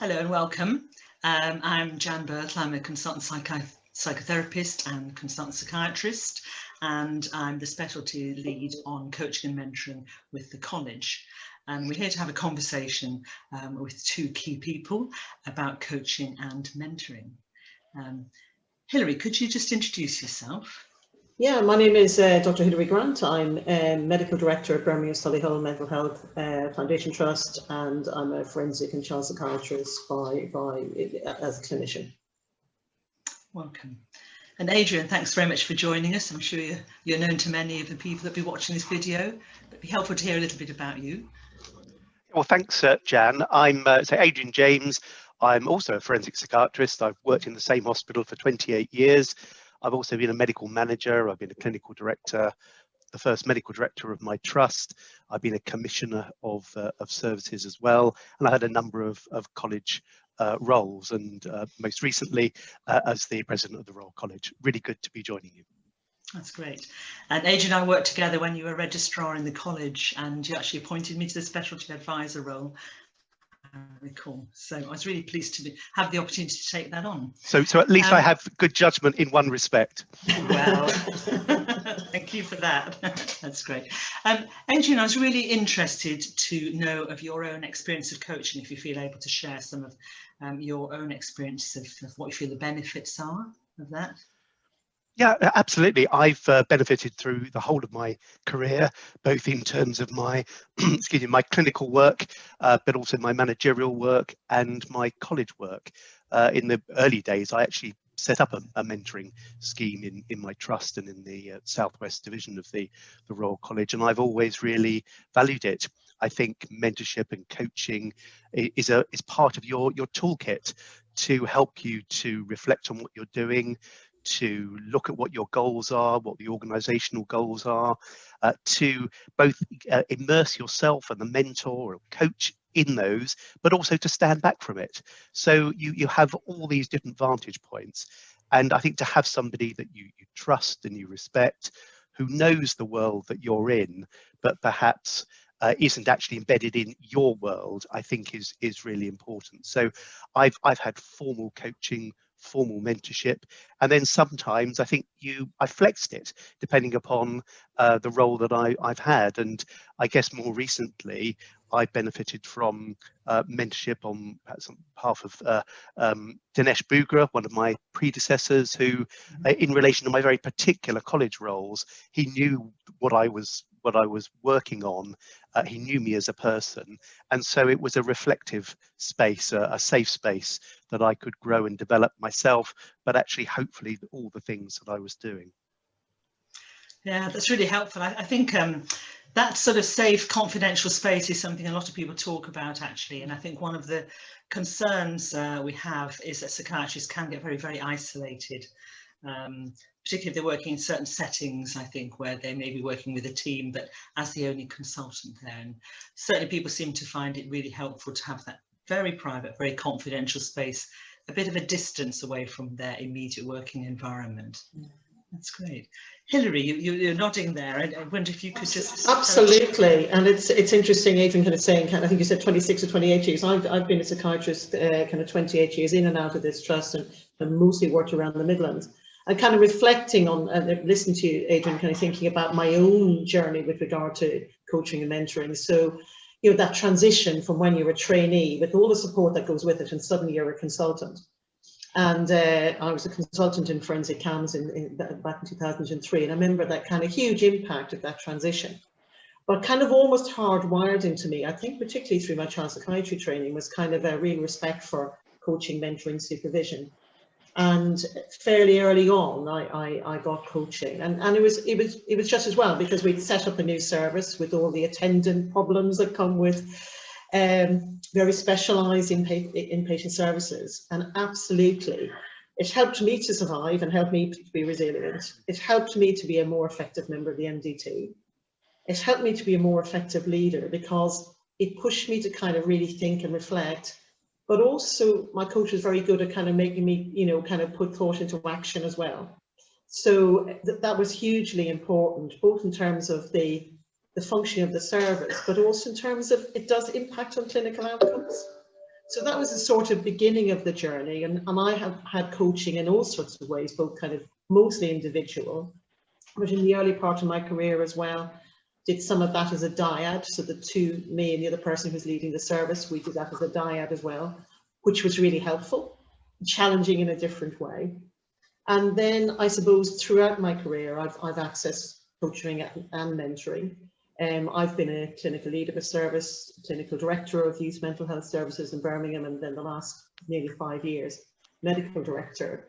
Hello and welcome. I'm Jan Birtle. I'm a consultant psychotherapist and consultant psychiatrist, and I'm the specialty lead on coaching and mentoring with the college. And we're here to have a conversation with two key people about coaching and mentoring. Hilary, could you just introduce yourself? Yeah, my name is Dr. Hilary Grant. I'm Medical Director at Birmingham Solihull Mental Health Foundation Trust, and I'm a forensic and child psychiatrist as a clinician. Welcome. And Adrian, thanks very much for joining us. I'm sure you're known to many of the people that will be watching this video, but it'd be helpful to hear a little bit about you. Well, thanks, Jan. I'm Adrian James. I'm also a forensic psychiatrist. I've worked in the same hospital for 28 years. I've also been a medical manager. I've been a clinical director, the first medical director of my trust. I've been a commissioner of services as well. And I had a number of college roles, and most recently as the president of the Royal College. Really good to be joining you. That's great. And Adrian and I worked together when you were a registrar in the college, and you actually appointed me to the specialty advisor role. I recall. So I was really pleased to have the opportunity to take that on. So at least I have good judgment in one respect. Well, thank you for that. That's great. Adrian, I was really interested to know of your own experience of coaching, if you feel able to share some of your own experience of what you feel the benefits are of that. Yeah, absolutely. I've benefited through the whole of my career, both in terms of my, my clinical work, but also my managerial work and my college work. In the early days, I actually set up a mentoring scheme in my trust and in the Southwest Division of the Royal College, and I've always really valued it. I think mentorship and coaching is part of your toolkit to help you to reflect on what you're doing, to look at what your goals are, what the organizational goals are, to both immerse yourself and the mentor or coach in those, but also to stand back from it. So you have all these different vantage points. And I think to have somebody that you trust and you respect, who knows the world that you're in, but perhaps isn't actually embedded in your world, I think is really important. So I've had formal coaching, formal mentorship, and then sometimes I think I flexed it depending upon the role that I've had. And I guess more recently I benefited from mentorship on behalf of Dinesh Bugra, one of my predecessors, who in relation to my very particular college roles, he knew what I was working on. He knew me as a person, and so it was a reflective space, a safe space that I could grow and develop myself, but actually hopefully all the things that I was doing. Yeah, that's really helpful. I think that sort of safe, confidential space is something a lot of people talk about, actually. And I think one of the concerns we have is that psychiatrists can get very, very isolated, particularly if they're working in certain settings, I think, where they may be working with a team, but as the only consultant there. And certainly people seem to find it really helpful to have that very private, very confidential space, a bit of a distance away from their immediate working environment. That's great. Hilary, you're nodding there. I wonder if you could just... Absolutely. And it's interesting, Adrian kind of saying, I think you said 26 or 28 years. I've been a psychiatrist kind of 28 years in and out of this trust, and mostly worked around the Midlands. And kind of reflecting on and listening to you, Adrian, kind of thinking about my own journey with regard to coaching and mentoring. So, that transition from when you're a trainee with all the support that goes with it, and suddenly you're a consultant. And I was a consultant in forensic CAMS back in 2003, and I remember that kind of huge impact of that transition. But kind of almost hardwired into me, I think, particularly through my child psychiatry training, was kind of a real respect for coaching, mentoring, supervision. And fairly early on, I got coaching, and it was just as well, because we'd set up a new service with all the attendant problems that come with very specialised inpatient services. And absolutely, it helped me to survive and helped me to be resilient. It helped me to be a more effective member of the MDT. It helped me to be a more effective leader, because it pushed me to kind of really think and reflect. But also my coach was very good at kind of making me, kind of put thought into action as well. So that was hugely important, both in terms of the functioning of the service, but also in terms of it does impact on clinical outcomes. So that was the sort of beginning of the journey, and I have had coaching in all sorts of ways, both kind of mostly individual, but in the early part of my career as well, did some of that as a dyad. So the two, me and the other person who's leading the service, we did that as a dyad as well, which was really helpful, challenging in a different way. And then I suppose throughout my career, I've accessed coaching and mentoring. I've been a clinical lead of a service, clinical director of youth mental health services in Birmingham, and then the last nearly 5 years, medical director.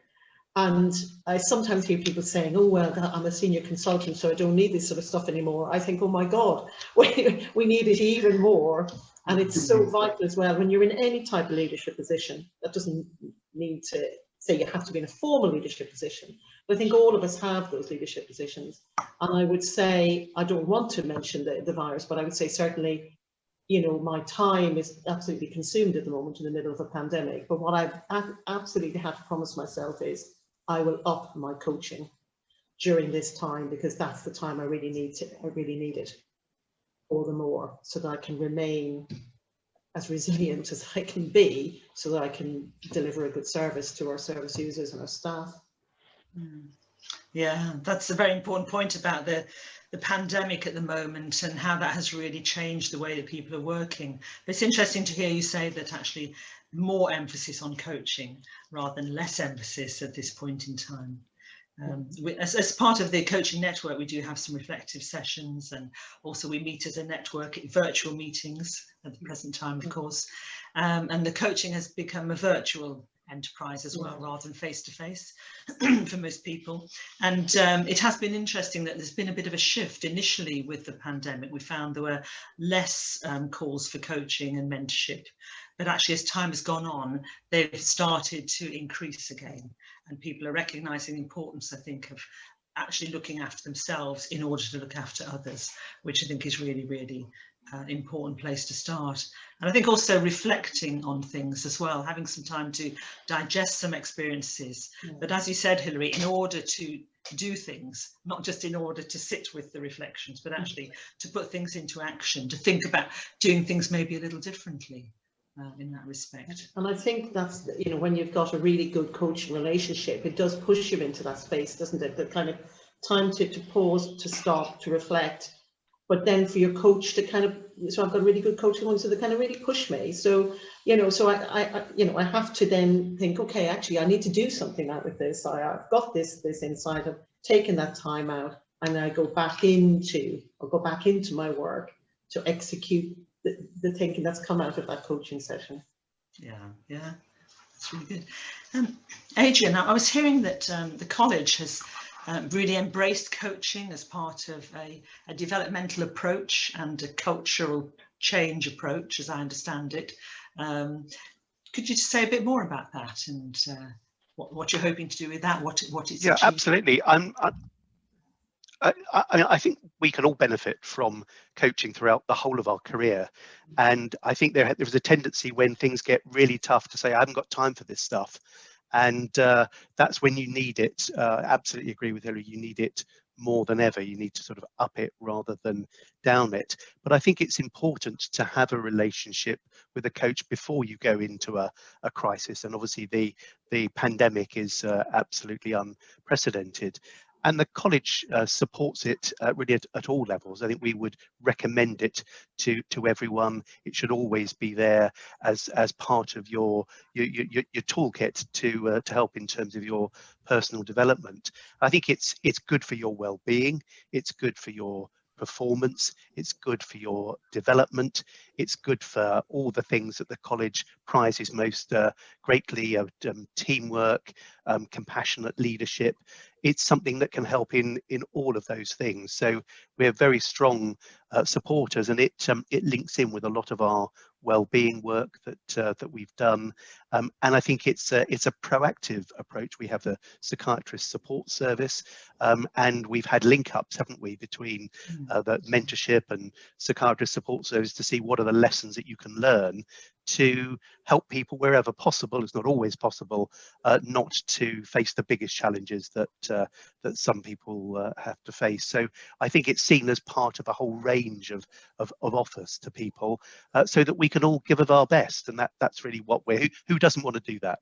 And I sometimes hear people saying, oh, well, I'm a senior consultant, so I don't need this sort of stuff anymore. I think, oh my God, we need it even more. And it's so vital as well when you're in any type of leadership position. That doesn't need to say you have to be in a formal leadership position. But I think all of us have those leadership positions. And I would say, I don't want to mention the virus, but I would say certainly, you know, my time is absolutely consumed at the moment in the middle of a pandemic. But what I've absolutely had to promise myself is I will up my coaching during this time, because that's the time I really need it all the more, so that I can remain as resilient as I can be, so that I can deliver a good service to our service users and our staff. Yeah, that's a very important point about the pandemic at the moment and how that has really changed the way that people are working. But it's interesting to hear you say that actually more emphasis on coaching rather than less emphasis at this point in time. As part of the coaching network, we do have some reflective sessions, and also we meet as a network at virtual meetings at the present time, of course, and the coaching has become a virtual enterprise as well, rather than face-to-face for most people. And it has been interesting that there's been a bit of a shift. Initially with the pandemic, we found there were less calls for coaching and mentorship, but actually as time has gone on, they've started to increase again, and people are recognizing the importance, I think, of actually looking after themselves in order to look after others, which I think is really, really important place to start. And I think also reflecting on things as well, having some time to digest some experiences. But as you said, Hilary, in order to do things, not just in order to sit with the reflections, but actually to put things into action, to think about doing things maybe a little differently in that respect. And I think that's, you know, when you've got a really good coaching relationship, it does push you into that space, doesn't it? The kind of time to pause, to stop, to reflect, but then for your coach to kind of, so I've got a really good coaching one, so they kind of really push me. So, you know, so I have to then think, okay, actually, I need to do something out with this. I've got this insight, I've taken that time out, and I go back into my work to execute the thinking that's come out of that coaching session. Yeah, that's really good. Adrian, I was hearing that the college has really embraced coaching as part of a developmental approach and a cultural change approach, as I understand it. Could you just say a bit more about that and what you're hoping to do with that? What it's achieved? Absolutely. I think we can all benefit from coaching throughout the whole of our career, and I think there was a tendency when things get really tough to say, I haven't got time for this stuff, and that's when you need it. Absolutely agree with Hilary, you need it more than ever. You need to sort of up it rather than down it. But I think it's important to have a relationship with a coach before you go into a crisis, and obviously the pandemic is absolutely unprecedented. And the college supports it really at all levels. I think we would recommend it to everyone. It should always be there as part of your toolkit to help in terms of your personal development. I think it's good for your well-being. It's good for your performance, it's good for your development, it's good for all the things that the college prizes most greatly, teamwork, compassionate leadership. It's something that can help in all of those things. So we're very strong supporters, and it links in with a lot of our well-being work that we've done, and I think it's a proactive approach. We have the psychiatrist support service, and we've had link-ups, haven't we, between the mentorship and psychiatrist support service to see what are the lessons that you can learn to help people wherever possible. It's not always possible, not to face the biggest challenges that that some people have to face. So I think it's seen as part of a whole range of offers to people, so that we can all give of our best, and that's really what who doesn't want to do that?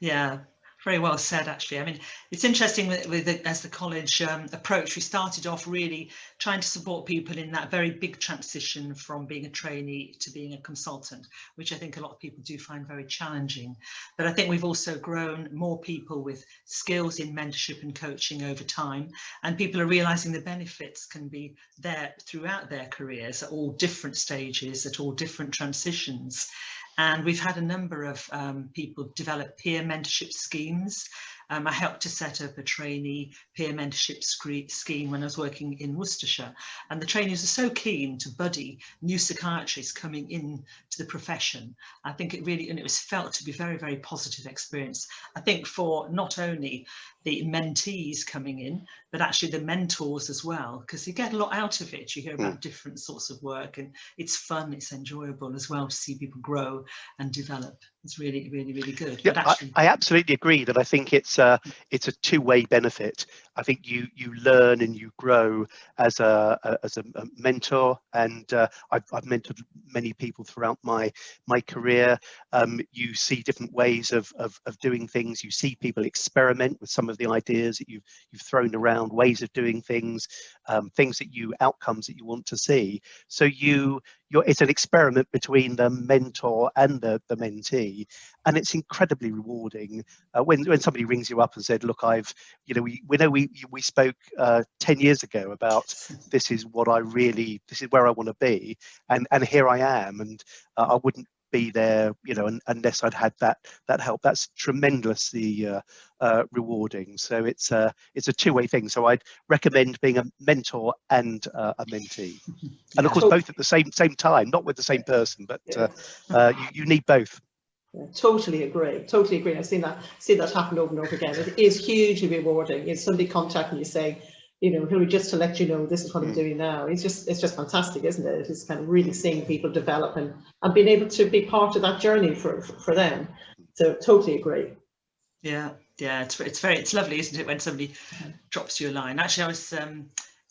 Yeah, very well said, actually. I mean, it's interesting as the college approach, we started off really trying to support people in that very big transition from being a trainee to being a consultant, which I think a lot of people do find very challenging. But I think we've also grown more people with skills in mentorship and coaching over time, and people are realizing the benefits can be there throughout their careers at all different stages, at all different transitions. And we've had a number of people develop peer mentorship schemes. I helped to set up a trainee peer mentorship scheme when I was working in Worcestershire, and the trainees are so keen to buddy new psychiatrists coming in to the profession. I think it really, and it was felt to be very, very positive experience. I think for not only the mentees coming in, but actually the mentors as well, because you get a lot out of it. You hear about different sorts of work, and it's fun, it's enjoyable as well to see people grow and develop. It's really, really, really good. Yeah, but actually, I absolutely agree that I think it's a two-way benefit. I think you learn and you grow as a mentor, and I've mentored many people throughout my career. You see different ways of doing things. You see people experiment with some of the ideas that you've thrown around, ways of doing things, outcomes that you want to see. So it's an experiment between the mentor and the mentee, and it's incredibly rewarding when somebody rings you up and said, look, we spoke 10 years ago about this is where I want to be, and here I am, and I wouldn't be there, unless I'd had that help. That's tremendously rewarding. So it's a two-way thing. So I'd recommend being a mentor and a mentee, and of course both at the same time, not with the same person, but you need both. Yeah, totally agree. I've seen that happen over and over again. It is hugely rewarding. It's somebody contacting you saying, Hilary, just to let you know, this is what I'm doing now. It's just fantastic, isn't it? It's kind of really seeing people develop and being able to be part of that journey for them. So totally agree. Yeah, it's lovely, isn't it, when somebody drops you a line. Actually, I was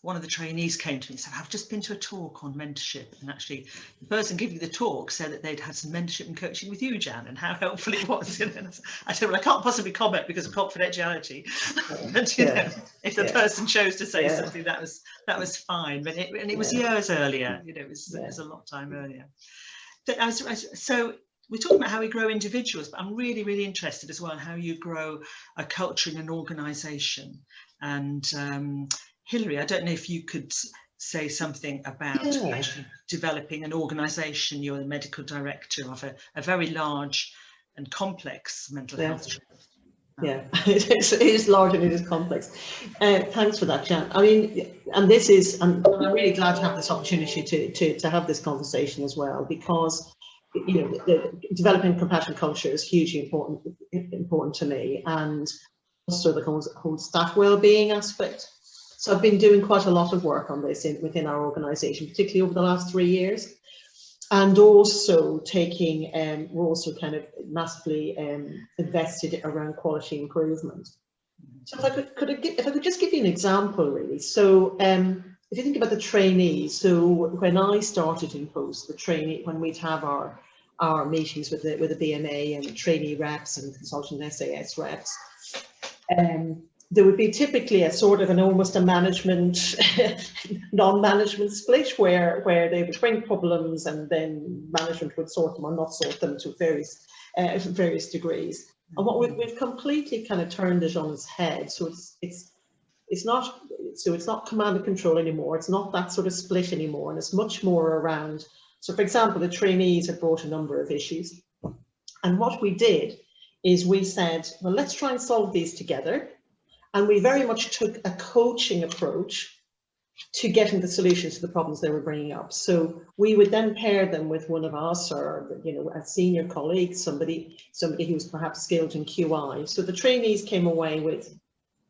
one of the trainees came to me and said, I've just been to a talk on mentorship, and actually the person giving the talk said that they'd had some mentorship and coaching with you, Jan, and how helpful it was. I said, well, I can't possibly comment because of confidentiality, but if the person chose to say something, that was fine. But it was years earlier, it was a lot of time earlier. So we're talking about how we grow individuals, but I'm really, really interested as well in how you grow a culture in an organisation. And Hilary, I don't know if you could say something about actually developing an organisation. You're the medical director of a very large and complex mental health trust. Yeah, it is large and it is complex. Thanks for that, Jan. I mean, and I'm really glad to have this opportunity to have this conversation as well, because developing compassionate culture is hugely important to me, and also the whole staff well-being aspect. So I've been doing quite a lot of work on this within our organisation, particularly over the last 3 years, and also we're also kind of massively invested around quality improvement. So if I could just give you an example, really. So if you think about the trainees, so when I started in post, when we'd have our meetings with the BMA and the trainee reps and consultant SAS reps, there would be typically a sort of almost a management, non-management split where they would bring problems and then management would sort them or not sort them to various degrees. And what we've completely kind of turned it on its head. So it's not command and control anymore. It's not that sort of split anymore, and it's much more around. So, for example, the trainees have brought a number of issues, and what we did is we said, well, let's try and solve these together. And we very much took a coaching approach to getting the solutions to the problems they were bringing up. So we would then pair them with one of us, or a senior colleague, somebody who's perhaps skilled in QI. So the trainees came away with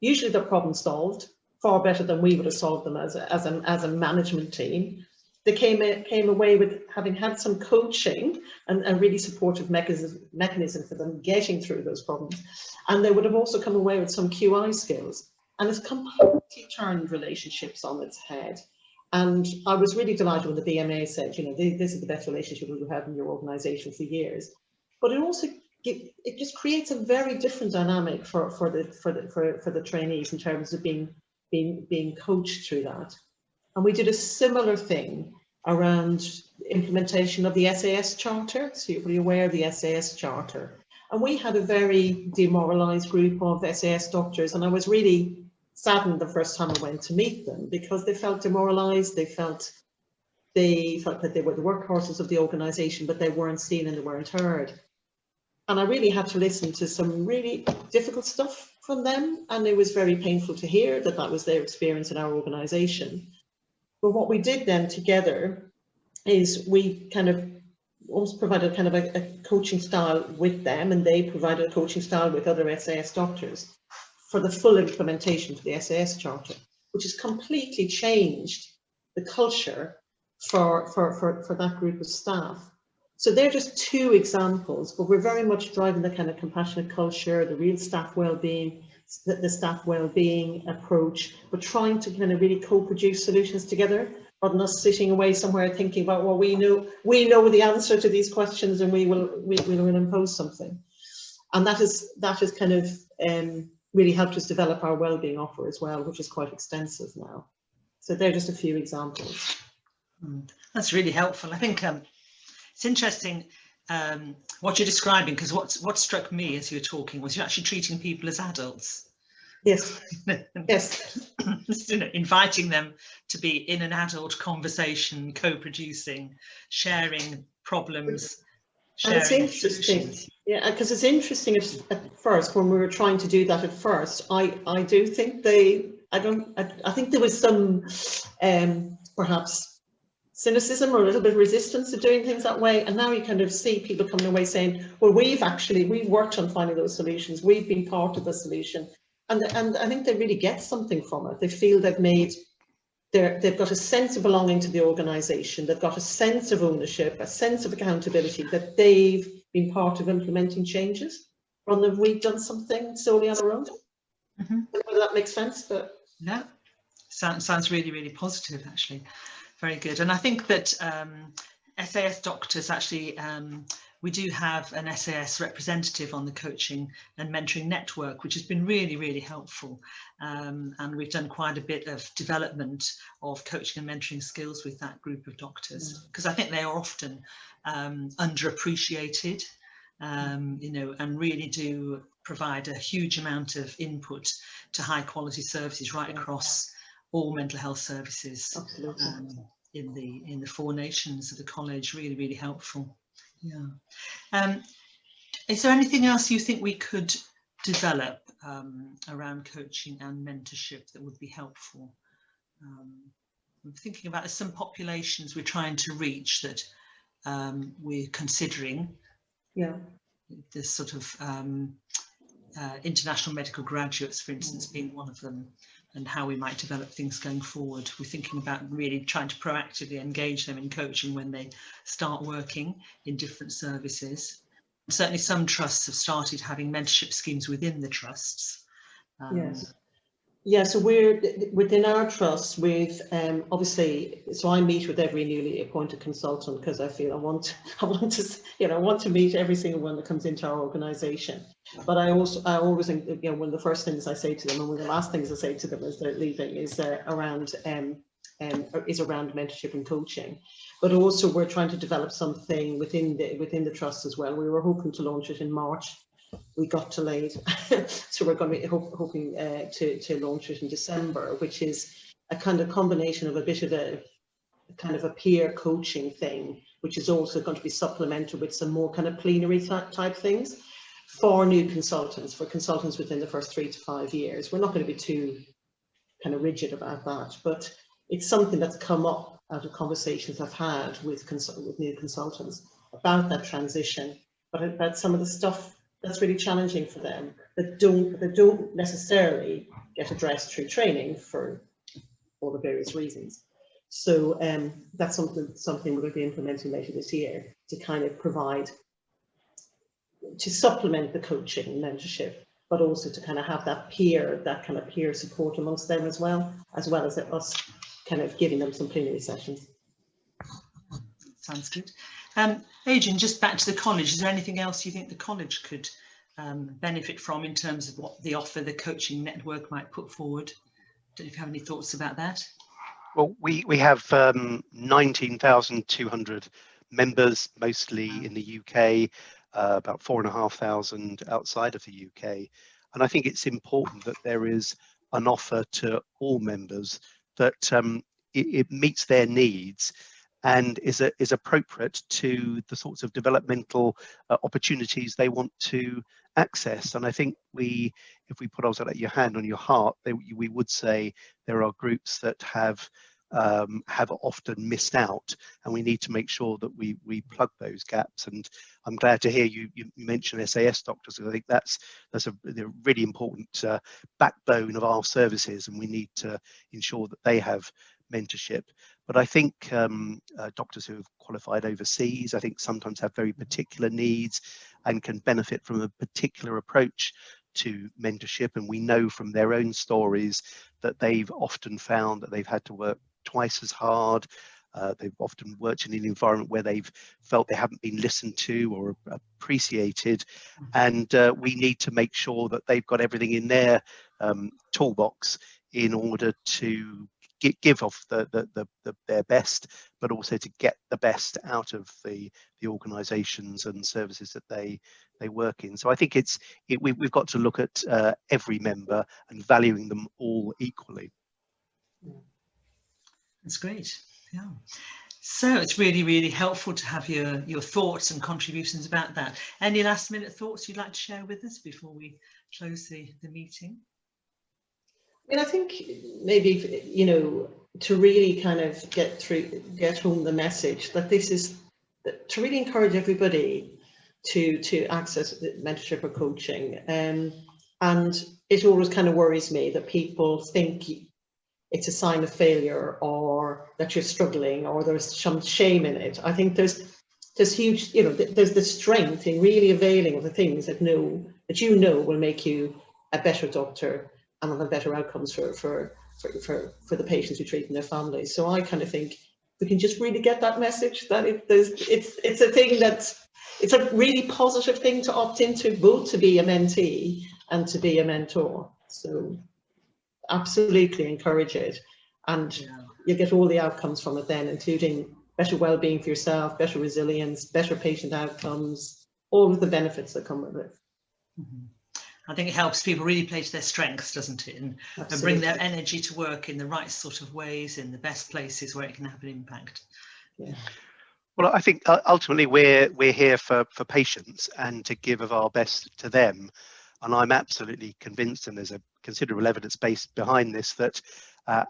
usually their problem solved far better than we would have solved them as a management team. they came away with having had some coaching and a really supportive mechanism for them getting through those problems. And they would have also come away with some QI skills. And it's completely turned relationships on its head. And I was really delighted when the BMA said, you know, this is the best relationship we've had in your organisation for years. But it also it just creates a very different dynamic for the trainees in terms of being coached through that. And we did a similar thing around implementation of the SAS Charter. So you're probably aware of the SAS Charter. And we had a very demoralised group of SAS doctors, and I was really saddened the first time I went to meet them because they felt demoralised. They felt that they were the workhorses of the organisation, but they weren't seen and they weren't heard. And I really had to listen to some really difficult stuff from them, and it was very painful to hear that that was their experience in our organisation. But what we did then together is we kind of almost provided kind of a coaching style with them, and they provided a coaching style with other SAS doctors for the full implementation for the SAS Charter, which has completely changed the culture for that group of staff. So they're just two examples, but we're very much driving the kind of compassionate culture, the real staff well-being, the staff well-being approach, but trying to kind of really co-produce solutions together, rather than us sitting away somewhere thinking about, well, we know the answer to these questions and we will impose something. And that is kind of really helped us develop our well-being offer as well, which is quite extensive now. So they're just a few examples. That's really helpful. I think it's interesting what you're describing, because what struck me as you were talking was you're actually treating people as adults. Yes. Yes. You know, inviting them to be in an adult conversation, co-producing, sharing problems. Sharing and it's interesting, solutions. Yeah, because it's interesting at first when we were trying to do that at first. I do think I think there was some perhaps cynicism or a little bit of resistance to doing things that way, and now you kind of see people coming away saying, well, we've worked on finding those solutions, we've been part of the solution, and I think they really get something from it. They feel they've got a sense of belonging to the organisation, they've got a sense of ownership, a sense of accountability, that they've been part of implementing changes rather than we've done something solely on our own. Mm-hmm. Whether that makes sense, but no, sounds really, really positive actually. Very good. And I think that SAS doctors actually, we do have an SAS representative on the coaching and mentoring network, which has been really, really helpful. And we've done quite a bit of development of coaching and mentoring skills with that group of doctors, because I think they are often underappreciated, you know, and really do provide a huge amount of input to high quality services right across all mental health services in the 4 nations of the college. Really, really helpful. Yeah. Is there anything else you think we could develop around coaching and mentorship that would be helpful? I'm thinking about some populations we're trying to reach that we're considering. Yeah. This sort of international medical graduates, for instance, being one of them, and how we might develop things going forward. We're thinking about really trying to proactively engage them in coaching when they start working in different services. Certainly some trusts have started having mentorship schemes within the trusts. Yes. Yeah, so we're within our trust with obviously, so I meet with every newly appointed consultant because I feel I want to meet every single one that comes into our organisation. But I always think, you know, one of the first things I say to them and one of the last things I say to them as they're leaving is around mentorship and coaching. But also we're trying to develop something within the trust as well. We were hoping to launch it in March. We got delayed, so we're going to be hoping to launch it in December, which is a kind of combination of a bit of a kind of a peer coaching thing, which is also going to be supplemented with some more kind of plenary type things for new consultants, for consultants within the first 3 to 5 years. We're not going to be too kind of rigid about that, but it's something that's come up out of conversations I've had with new consultants about that transition, but about some of the stuff that's really challenging for them that don't necessarily get addressed through training for all the various reasons. So that's something we're going to be implementing later this year, to kind of provide, to supplement the coaching and mentorship, but also to kind of have that kind of peer support amongst them as well as us kind of giving them some plenary sessions. Sounds good. Adrian, just back to the college, is there anything else you think the college could benefit from in terms of what the offer the coaching network might put forward? Don't know if you have any thoughts about that. Well, we have 19,200 members, mostly in the UK, about 4,500 outside of the UK. And I think it's important that there is an offer to all members that it meets their needs and is appropriate to the sorts of developmental opportunities they want to access. And I think if we put your hand on your heart, we would say there are groups that have often missed out, and we need to make sure that we plug those gaps. And I'm glad to hear you mention SAS doctors, because I think that's a really important backbone of our services, and we need to ensure that they have mentorship. But I think doctors who have qualified overseas, I think sometimes have very particular needs and can benefit from a particular approach to mentorship. And we know from their own stories that they've often found that they've had to work twice as hard. They've often worked in an environment where they've felt they haven't been listened to or appreciated. And we need to make sure that they've got everything in their toolbox in order to give off their best, but also to get the best out of the organisations and services that they work in. So I think we've got to look at every member and valuing them all equally. That's great. Yeah. So it's really, really helpful to have your thoughts and contributions about that. Any last minute thoughts you'd like to share with us before we close the meeting? I think maybe, to really kind of get home the message that this is, to really encourage everybody to access mentorship or coaching. And it always kind of worries me that people think it's a sign of failure, or that you're struggling, or there's some shame in it. I think there's huge, there's the strength in really availing of the things that will make you a better doctor and have better outcomes for the patients you treat and their families. So I kind of think we can just really get that message that it's a thing it's a really positive thing to opt into, both to be a mentee and to be a mentor. So absolutely encourage it, and you get all the outcomes from it then, including better well-being for yourself, better resilience, better patient outcomes, all of the benefits that come with it. Mm-hmm. I think it helps people really play to their strengths, doesn't it? And bring their energy to work in the right sort of ways, in the best places where it can have an impact. Yeah. Well, I think ultimately we're here for patients and to give of our best to them. And I'm absolutely convinced, and there's a considerable evidence base behind this, that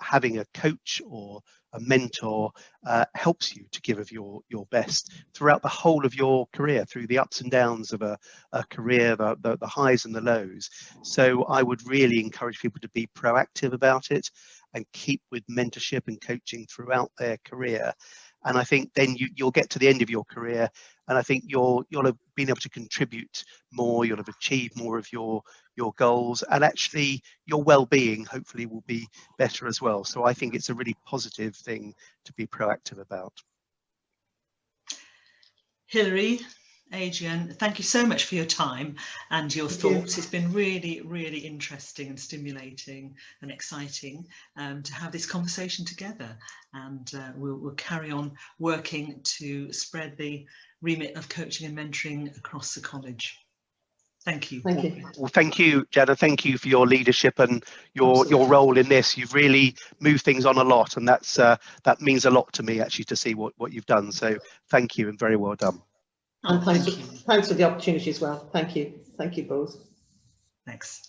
having a coach or a mentor helps you to give of your best throughout the whole of your career, through the ups and downs of a career, the highs and the lows. So I would really encourage people to be proactive about it and keep with mentorship and coaching throughout their career. And I think then you'll get to the end of your career, and I think you'll have been able to contribute more, you'll have achieved more of your goals, and actually your well-being hopefully will be better as well. So I think it's a really positive thing to be proactive about. Hilary, Adrian, thank you so much for your time and your thoughts. It's been really, really interesting and stimulating and exciting to have this conversation together, and we'll carry on working to spread the remit of coaching and mentoring across the college. Thank you. Thank you. Well, thank you, Jana. Thank you for your leadership and your role in this. You've really moved things on a lot, and that means a lot to me, actually, to see what you've done. So thank you, and very well done. And thanks for the opportunity as well. Thank you. Thank you both. Thanks.